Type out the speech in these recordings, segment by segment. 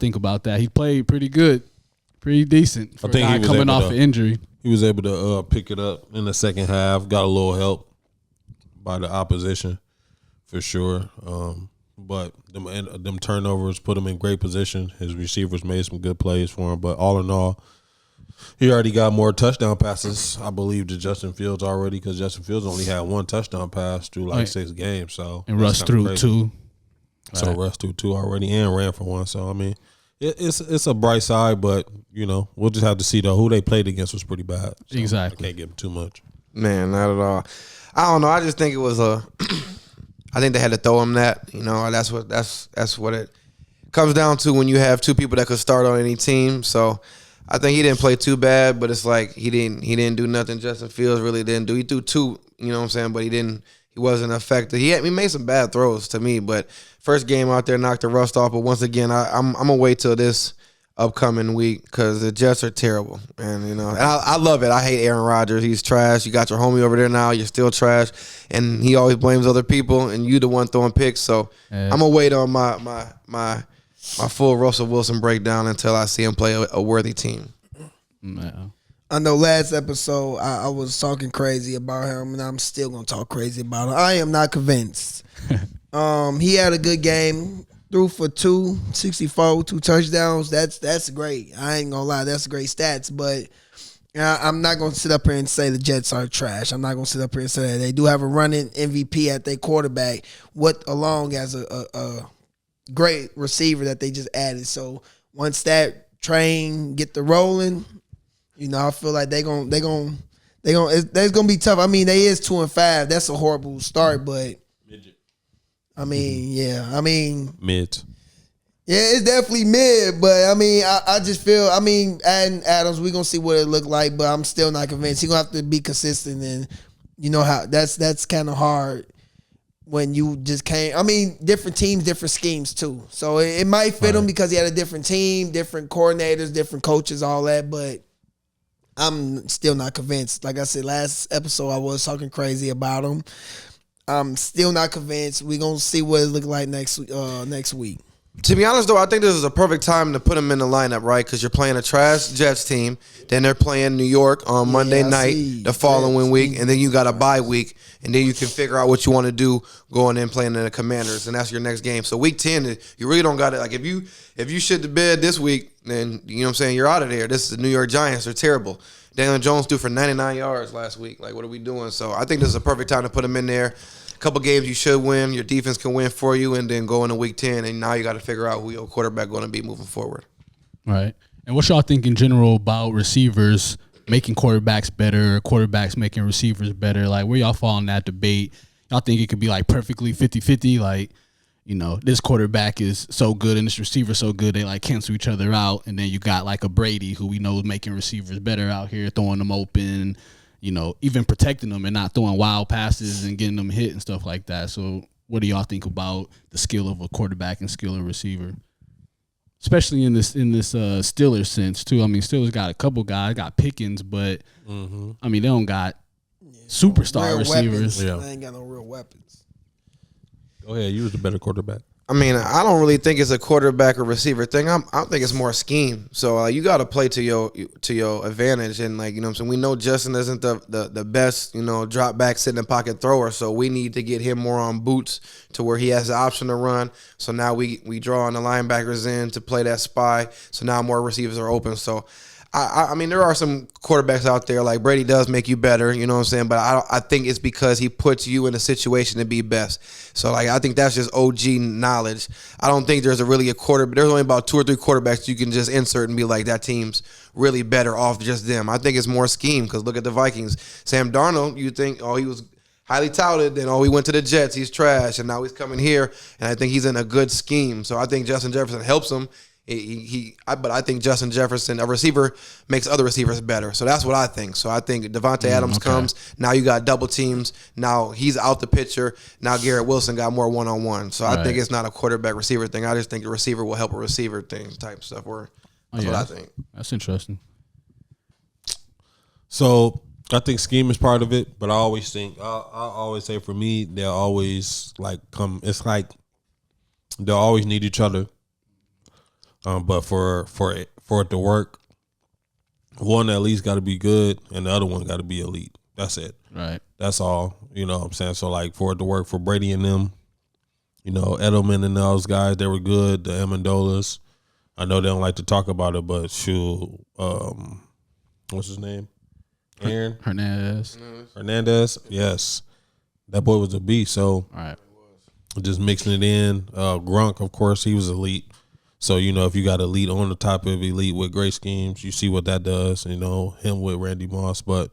think about that? He played pretty good, pretty decent for a guy coming off an injury. He was able to pick it up in the second half. Got a little help by the opposition for sure. But them turnovers put him in great position. His receivers made some good plays for him. But all in all, he already got more touchdown passes, I believe, to Justin Fields already, because Justin Fields only had one touchdown pass through like 6 games. So and Russ threw 2. So Russ threw 2 already and ran for 1. So I mean, it's a bright side, but we'll just have to see though. Who they played against was pretty bad. So exactly. I can't give them too much. Man, not at all. I don't know. I just think it was I think they had to throw him that. That's what it comes down to when you have 2 people that could start on any team. So I think he didn't play too bad, but it's like he didn't do nothing. Justin Fields really didn't do. He threw 2, but he wasn't effective. He made some bad throws to me, but first game out there knocked the rust off. But once again, I'm gonna wait till this upcoming week because the Jets are terrible, and I love it. I hate Aaron Rodgers. He's trash. You got your homie over there now. You're still trash, and he always blames other people, and you the one throwing picks. So I'm gonna wait on my full Russell Wilson breakdown until I see him play a worthy team. No. I know last episode I was talking crazy about him, and I'm still gonna talk crazy about him. I am not convinced. He had a good game. Threw for 264, 2 touchdowns. That's great. I ain't gonna lie, that's great stats. But I'm not gonna sit up here and say the Jets are trash. I'm not gonna sit up here and say that. They do have a running MVP at their quarterback, along as a great receiver that they just added. So once that train get the rolling, I feel like there's gonna be tough. I mean, they is 2-5. That's a horrible start, but I mean, mid. Yeah, it's definitely mid, but I just feel, adding Adams, we're gonna see what it look like, but I'm still not convinced. He's gonna have to be consistent, and how that's kind of hard when you just can't. Different teams, different schemes too. So it might fit him because he had a different team, different coordinators, different coaches, all that, but I'm still not convinced. Like I said, last episode I was talking crazy about him. I'm still not convinced. We're going to see what it look like next week. To be honest, though, I think this is a perfect time to put him in the lineup, right? Because you're playing a trash Jets team. Then they're playing New York on Monday night the following week. And then you got a bye week. And then you can figure out what you want to do going in playing in the Commanders. And that's your next game. So week 10, you really don't got it. Like, if you shit the bed this week, then, you're out of there. This is the New York Giants. They're terrible. Daniel Jones threw for 99 yards last week. Like, what are we doing? So I think this is a perfect time to put him in there. Couple games you should win. Your defense can win for you, and then go into week 10, and now you got to figure out who your quarterback going to be moving forward. Right. And what y'all think in general about receivers making quarterbacks better, quarterbacks making receivers better? Like, where y'all fall in that debate? Y'all think it could be like perfectly 50-50? Like, this quarterback is so good and this receiver so good, they like cancel each other out. And then you got like a Brady who we know is making receivers better out here, throwing them open, even protecting them and not throwing wild passes and getting them hit and stuff like that. So what do y'all think about the skill of a quarterback and skill of a receiver? Especially in this Steelers sense too. Steelers got a couple guys, got Pickens, but they don't got superstar receivers. Yeah. They ain't got no real weapons. Go ahead, you was the better quarterback. I don't really think it's a quarterback or receiver thing. I think it's more a scheme. So you got to play to your advantage, and we know Justin isn't the best drop back sit in the pocket thrower. So we need to get him more on boots to where he has the option to run. So now we draw on the linebackers in to play that spy. So now more receivers are open. So there are some quarterbacks out there, like Brady does make you better, but I think it's because he puts you in a situation to be best. So, I think that's just OG knowledge. I don't think there's a quarterback. There's only about 2 or 3 quarterbacks you can just insert and be like, that team's really better off just them. I think it's more scheme, because look at the Vikings. Sam Darnold, you think, he was highly touted, then he went to the Jets, he's trash, and now he's coming here, and I think he's in a good scheme. So I think Justin Jefferson helps him. But I think Justin Jefferson, a receiver, makes other receivers better. So that's what I think. So I think Devontae Adams comes. Now you got double teams. Now he's out the picture. Now Garrett Wilson got more one-on-one. So I think it's not a quarterback-receiver thing. I just think the receiver will help a receiver thing type stuff. That's what I think. That's interesting. So I think scheme is part of it, but I always say for me, they'll always come. It's like they'll always need each other. But for it to work, one at least got to be good, and the other one got to be elite. That's it. Right. That's all. You know what I'm saying? So, like, for it to work for Brady and them, you know, Edelman and those guys, they were good. The Amendolas, I know they don't like to talk about it, but shoot, what's his name? Aaron Hernandez. Yes, that boy was a beast. So, All right. just mixing it in. Gronk, of course, he was elite. So, you know, if you got elite on the top of elite with great schemes, you see what that does. You know, him with Randy Moss, but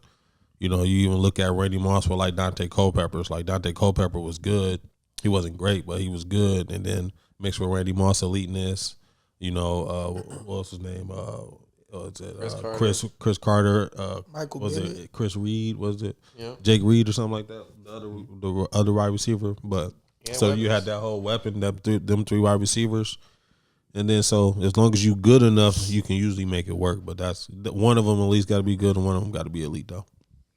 you know, you even look at Randy Moss with like Dante Culpepper's. Like Dante Culpepper was good. He wasn't great, but he was good. And then mixed with Randy Moss eliteness, you know, what was his name? Chris Carter. Michael was Bennett. it Chris Reed? Was it Yeah. Jake Reed or something like that? The other wide receiver. But Yeah, so you had that whole weapon, them three wide receivers. And then so as long as you good enough, you can usually make it work. But that's one of them at least got to be good, and one of them got to be elite though.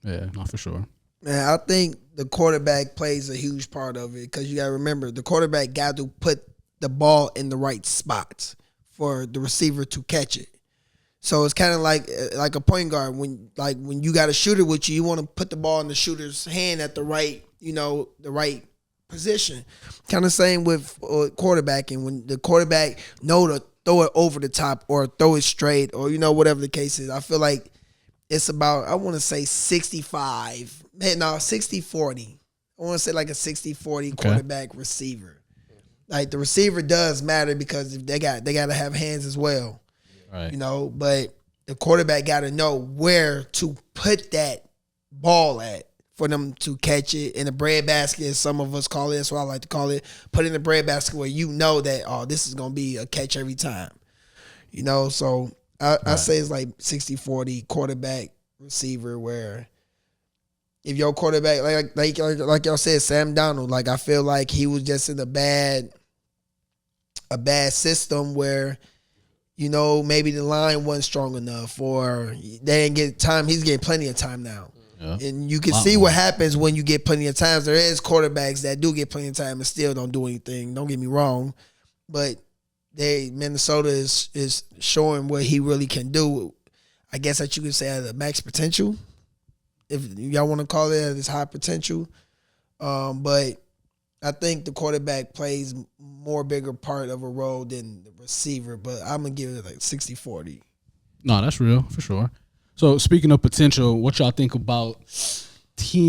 Yeah, not for sure. Man, I think the quarterback plays a huge part of it because you got to remember the quarterback got to put the ball in the right spots for the receiver to catch it. So it's kind of like a point guard when you got a shooter with you, you want to put the ball in the shooter's hand at the right, the right position. Kind of same with quarterbacking when the quarterback know to throw it over the top or throw it straight or whatever the case is. I feel like it's about, I want to say 60-40. I want to say like a 60-40 quarterback receiver. Like the receiver does matter because they got to have hands as well. Right. But the quarterback got to know where to put that ball at for them to catch it in the bread basket, as some of us call it. That's what I like to call it. Put it in the bread basket where you know that, this is going to be a catch every time. So I say it's like 60-40 quarterback receiver where if your quarterback, like y'all said, Sam Darnold, like I feel like he was just in a bad system where, maybe the line wasn't strong enough or they didn't get time. He's getting plenty of time now. Yeah. And you can see what happens when you get plenty of times. There is quarterbacks that do get plenty of time and still don't do anything. Don't get me wrong. But Minnesota is showing what he really can do. I guess that you could say at a max potential, if y'all want to call it at his high potential. But I think the quarterback plays more bigger part of a role than the receiver. But I'm going to give it like 60-40. No, that's real for sure. So speaking of potential, what y'all think about team